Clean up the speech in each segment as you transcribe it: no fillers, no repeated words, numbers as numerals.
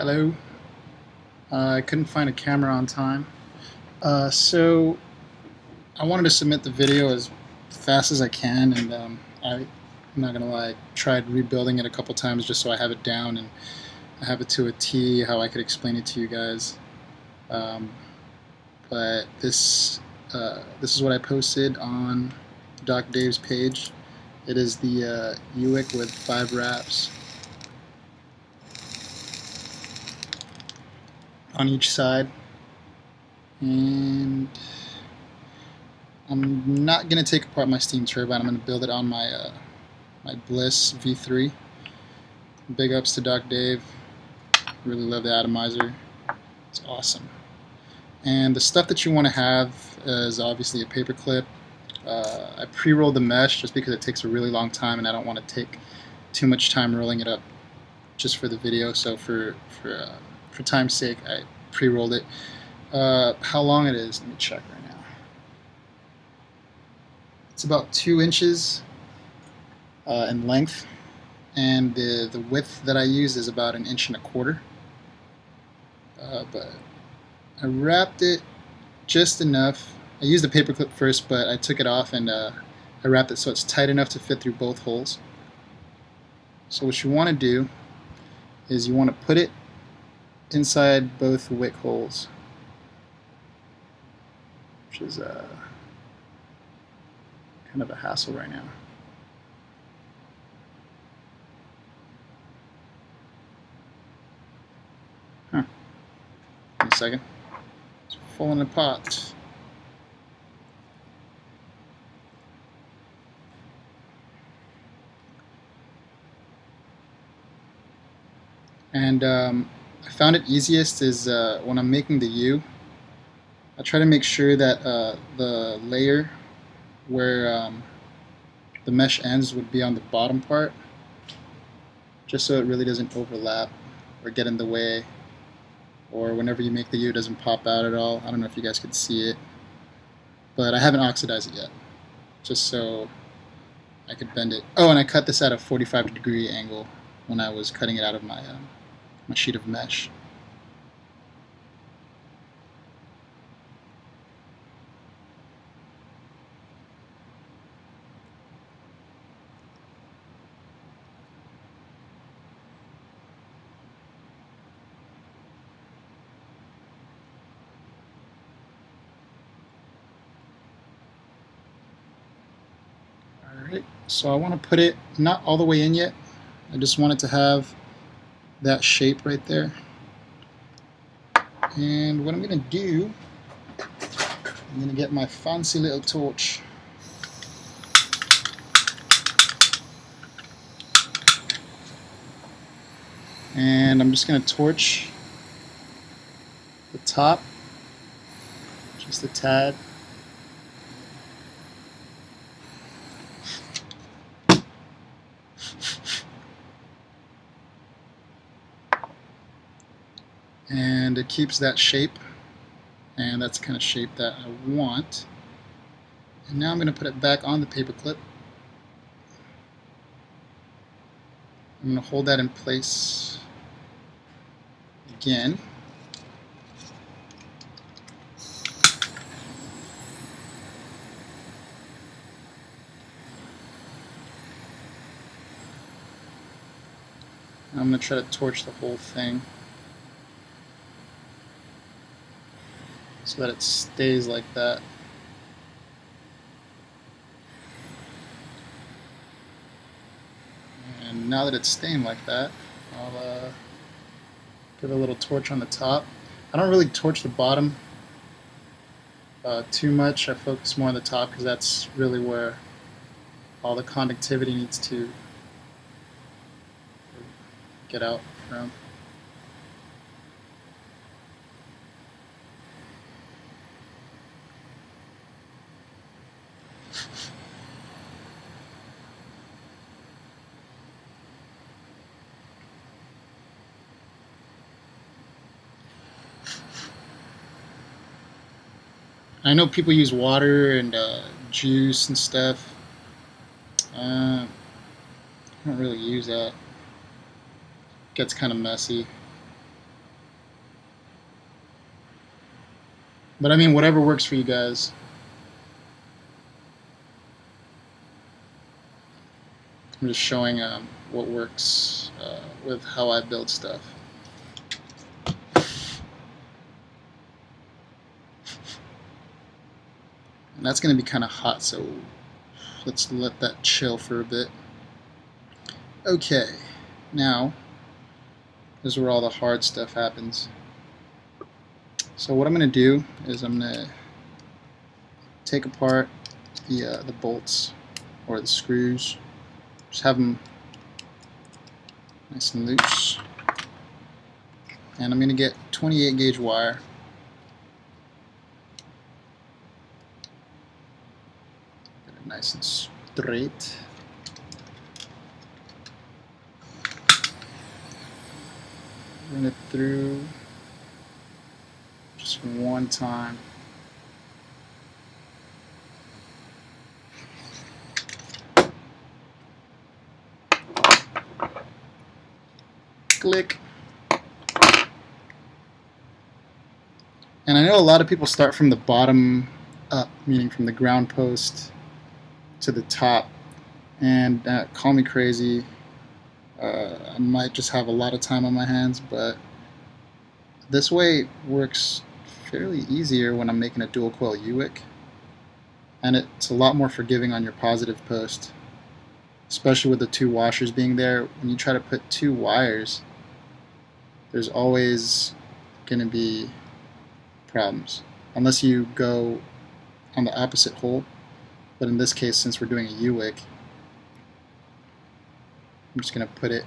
Hello. I couldn't find a camera on time. So I wanted to submit the video as fast as I can, and I'm not gonna lie, I tried rebuilding it a couple times just so I have it down and I have it to a T how I could explain it to you guys. But this is what I posted on Doc Dave's page. It is the U-Wick with 5 wraps on each side, and I'm not going to take apart my steam turbine. I'm going to build it on my my Bliss V3. Big ups to Doc Dave. Really love the atomizer. It's awesome. And the stuff that you want to have is obviously a paper clip. I pre-rolled the mesh just because it takes a really long time and I don't want to take too much time rolling it up just for the video. So for time's sake, I pre-rolled it. How long it is, let me check right now. It's about 2 inches in length, and the width that I used is about 1.25 inches. But I wrapped it just enough. I used the paper clip first, but I took it off and I wrapped it so it's tight enough to fit through both holes. So what you want to do is you want to put it inside both wick holes, which is kind of a hassle right now. Give me a second. It's falling apart. And I found it easiest is when I'm making the U, I try to make sure that the layer where the mesh ends would be on the bottom part, just so it really doesn't overlap or get in the way, or whenever you make the U it doesn't pop out at all. I don't know if you guys can see it, but I haven't oxidized it yet, just so I could bend it. Oh, and I cut this at a 45-degree angle when I was cutting it out of my my sheet of mesh. Alright, so I want to put it not all the way in yet. I just want it to have that shape right there. And what I'm going to do, I'm going to get my fancy little torch. And I'm just going to torch the top, just a tad. And it keeps that shape, and that's the kind of shape that I want. And now I'm going to put it back on the paper clip. I'm going to hold that in place again. I'm going to try to torch the whole thing so that it stays like that. And now that it's staying like that, I'll give a little torch on the top. I don't really torch the bottom too much. I focus more on the top because that's really where all the conductivity needs to get out from. I know people use water and juice and stuff. I don't really use that. It gets kind of messy. But I mean, whatever works for you guys. I'm just showing what works with how I build stuff. And that's going to be kind of hot, so let's let that chill for a bit. Okay, now this is where all the hard stuff happens. So what I'm going to do is I'm going to take apart the bolts or the screws. Just have them nice and loose. And I'm going to get 28 gauge wire. Get it nice and straight. Run it through just one time. Click. And I know a lot of people start from the bottom up, meaning from the ground post to the top. And call me crazy. I might just have a lot of time on my hands, but this way works fairly easier when I'm making a dual coil U-Wick. And it's a lot more forgiving on your positive post, especially with the two washers being there. When you try to put two wires, there's always going to be problems unless you go on the opposite hole. But in this case, since we're doing a U-Wick, I'm just going to put it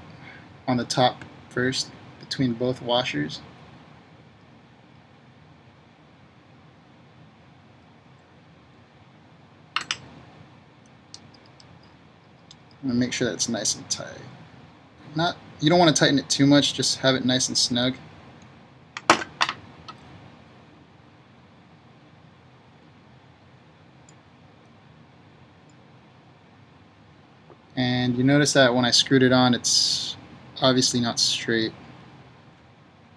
on the top first between both washers. And make sure that it's nice and tight. You don't want to tighten it too much, just have it nice and snug. And you notice that when I screwed it on, it's obviously not straight.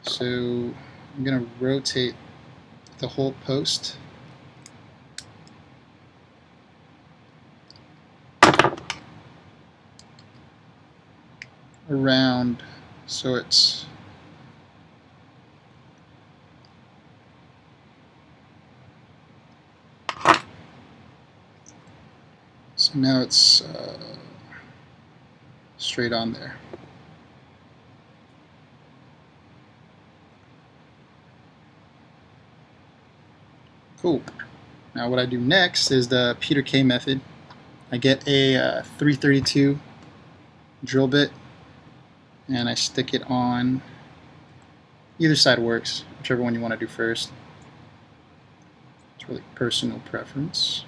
So I'm going to rotate the whole post. Around so it's now it's straight on there. Cool. Now what I do next is the Peter K method. I get a 332 drill bit and I stick it on. Either side works, whichever one you want to do first. It's really personal preference.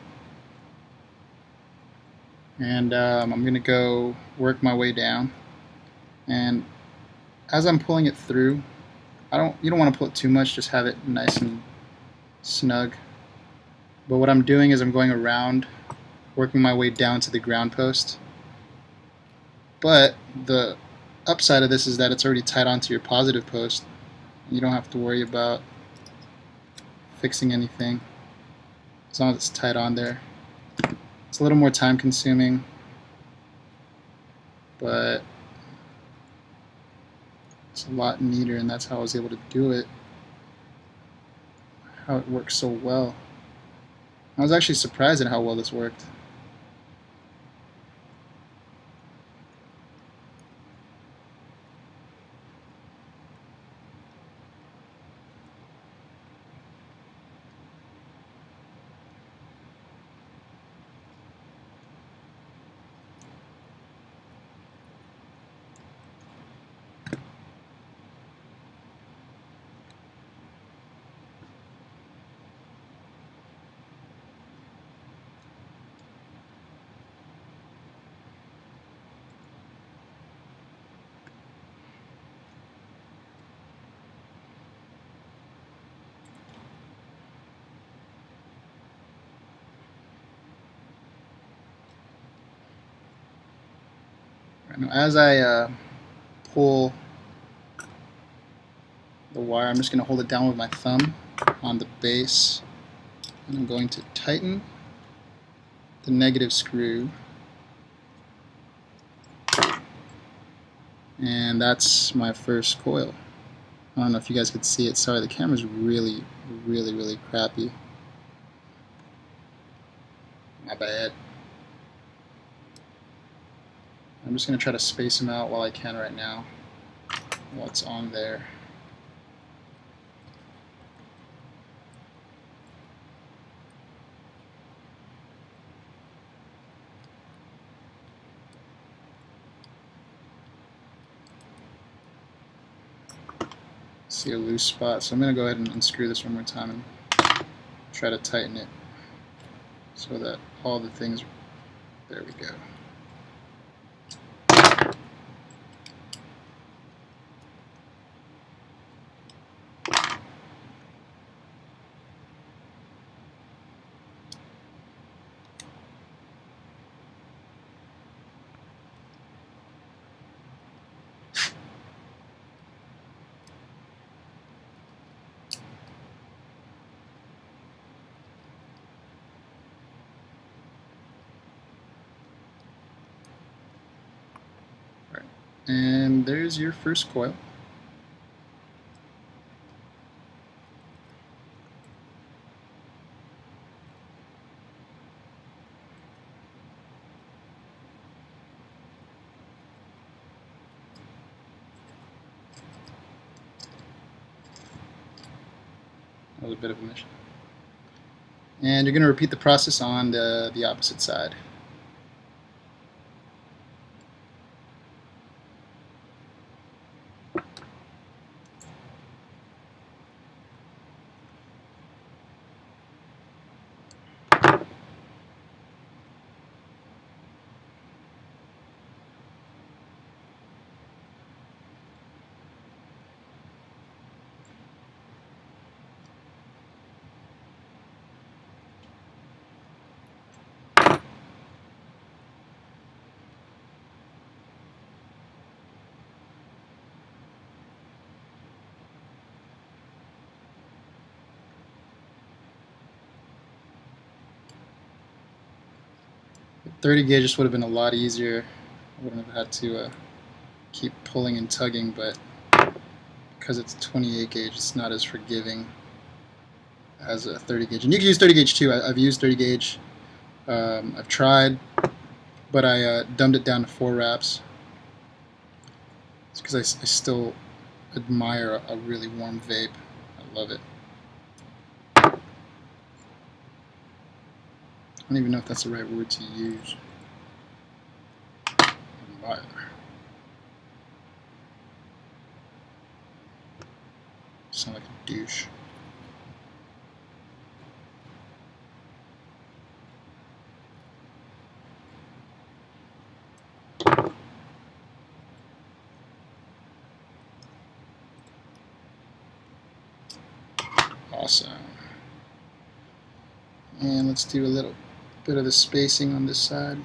And I'm going to go work my way down. And as I'm pulling it through, you don't want to pull it too much, just have it nice and snug. But what I'm doing is I'm going around, working my way down to the ground post. But the upside of this is that it's already tied onto your positive post. You don't have to worry about fixing anything as long as it's tied on there. It's a little more time consuming, but it's a lot neater, and that's how I was able to do it, how it works so well. I was actually surprised at how well this worked. Now, as I pull the wire, I'm just going to hold it down with my thumb on the base And I'm going to tighten the negative screw. And that's my first coil. I don't know if you guys could see it. Sorry, the camera's really crappy. My bad. I'm just going to try to space them out while I can right now. What's on there. See a loose spot, so I'm going to go ahead and unscrew this one more time and try to tighten it so that all the things, there we go. And there's your first coil. That was a bit of a mission. And you're going to repeat the process on the opposite side. With 30 gauge, this would have been a lot easier. I wouldn't have had to keep pulling and tugging, but because it's 28 gauge, it's not as forgiving as a 30 gauge. And you can use 30 gauge too. I've used 30 gauge. I've tried, but I dumbed it down to 4 wraps. It's because I still admire a really warm vape. I love it. I don't even know if that's the right word to use. Admire. Sound like a douche. Awesome. And let's do a little bit of the spacing on this side.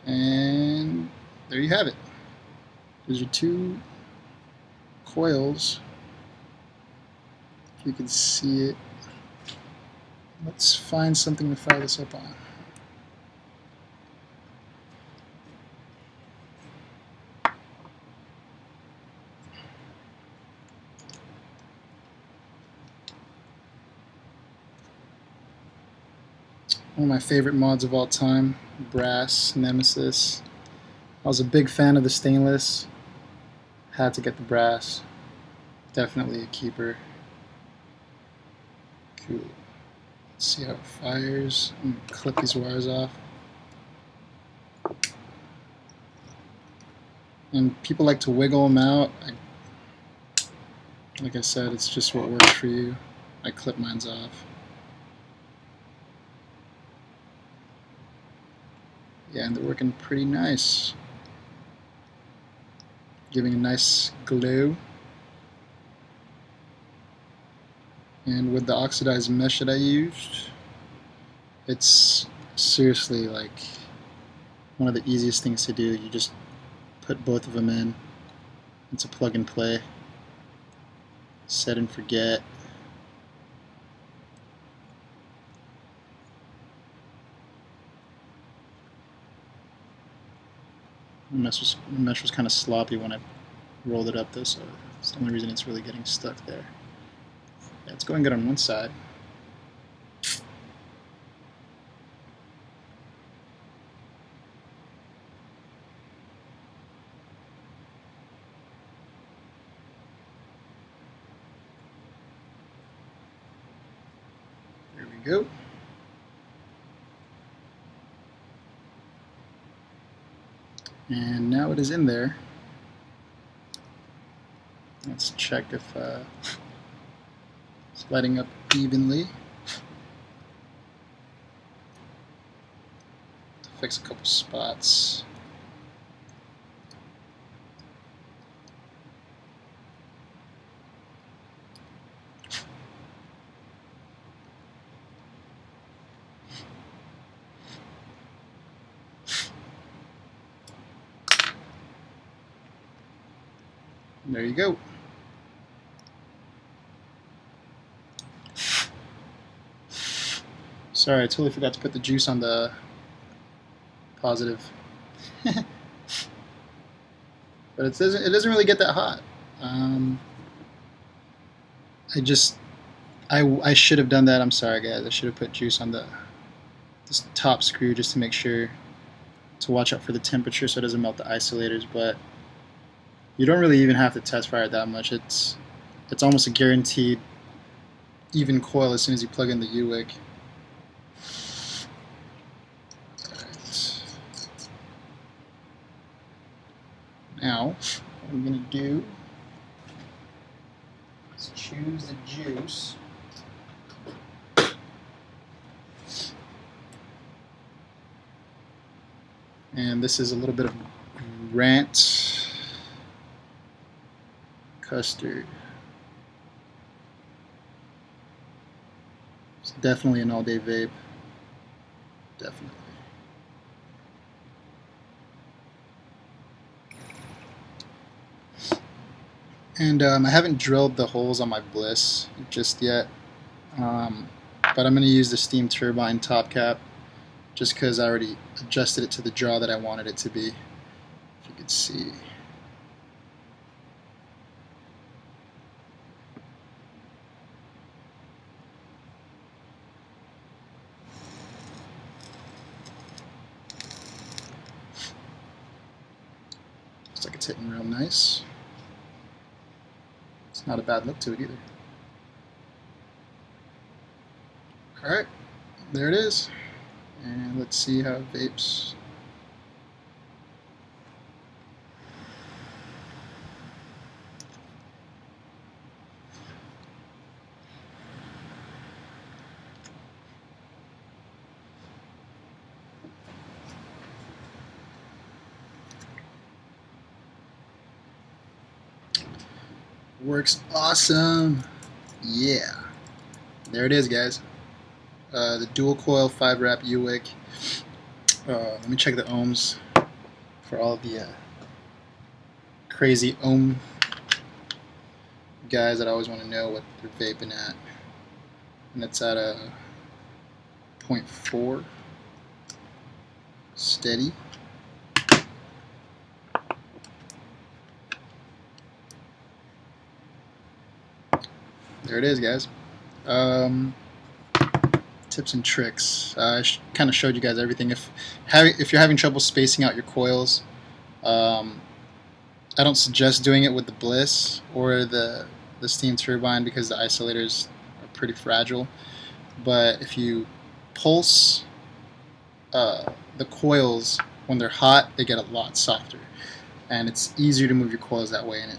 And there you have it. There's your 2 coils. If you can see it. Let's find something to fire this up on. One of my favorite mods of all time, Brass Nemesis. I was a big fan of the stainless. Had to get the brass. Definitely a keeper. Cool. see how it fires. I'm going to clip these wires off. And people like to wiggle them out. Like I said, it's just what works for you. I clip mine off. Yeah, and they're working pretty nice. Giving a nice glow. And with the oxidized mesh that I used, it's seriously like one of the easiest things to do. You just put both of them in. It's a plug and play. Set and forget. The mesh was kind of sloppy when I rolled it up though, so it's the only reason it's really getting stuck there. Yeah, it's going good on one side. There we go. And now it is in there. Let's check if it's lighting up evenly. Fix a couple spots. There you go. Sorry, I totally forgot to put the juice on the positive. But it doesn't really get that hot. I should have done that. I'm sorry, guys. I should have put juice on this top screw just to make sure to watch out for the temperature so it doesn't melt the isolators. But you don't really even have to test fire it that much. It's almost a guaranteed even coil as soon as you plug in the U-Wick. Now, what I'm going to do is choose the juice. And this is a little bit of Grant custard. It's definitely an all-day vape. Definitely. And I haven't drilled the holes on my Bliss just yet, but I'm going to use the steam turbine top cap just because I already adjusted it to the draw that I wanted it to be, if you could see. Looks like it's hitting real nice. It's not a bad look to it either. Alright, there it is. And let's see how it vapes. Works awesome. Yeah. There it is, guys. The dual coil 5-wrap U-Wick. Let me check the ohms for all of the crazy ohm guys that always want to know what they're vaping at. And it's at a 0.4 steady. There it is, guys. Tips and tricks. I kind of showed you guys everything. If you're having trouble spacing out your coils, I don't suggest doing it with the Bliss or the steam turbine because the isolators are pretty fragile. but if you pulse the coils when they're hot, they get a lot softer, and it's easier to move your coils that way. And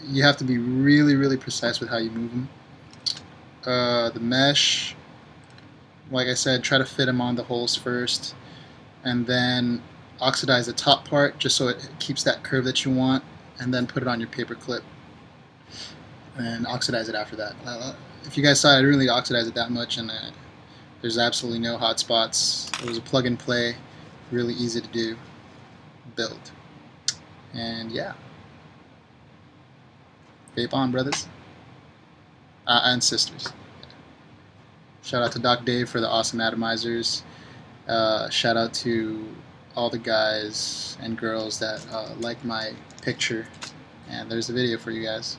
you have to be really, really precise with how you move them. The mesh, like I said, try to fit them on the holes first, and then oxidize the top part just so it keeps that curve that you want, and then put it on your paper clip and oxidize it after that. If you guys saw, I didn't really oxidize it that much, and there's absolutely no hot spots. It was a plug and play, really easy to do build. And yeah, vape on, brothers and sisters. Shout out to Doc Dave for the awesome atomizers. Shout out to all the guys and girls that liked my picture. And there's a video for you guys.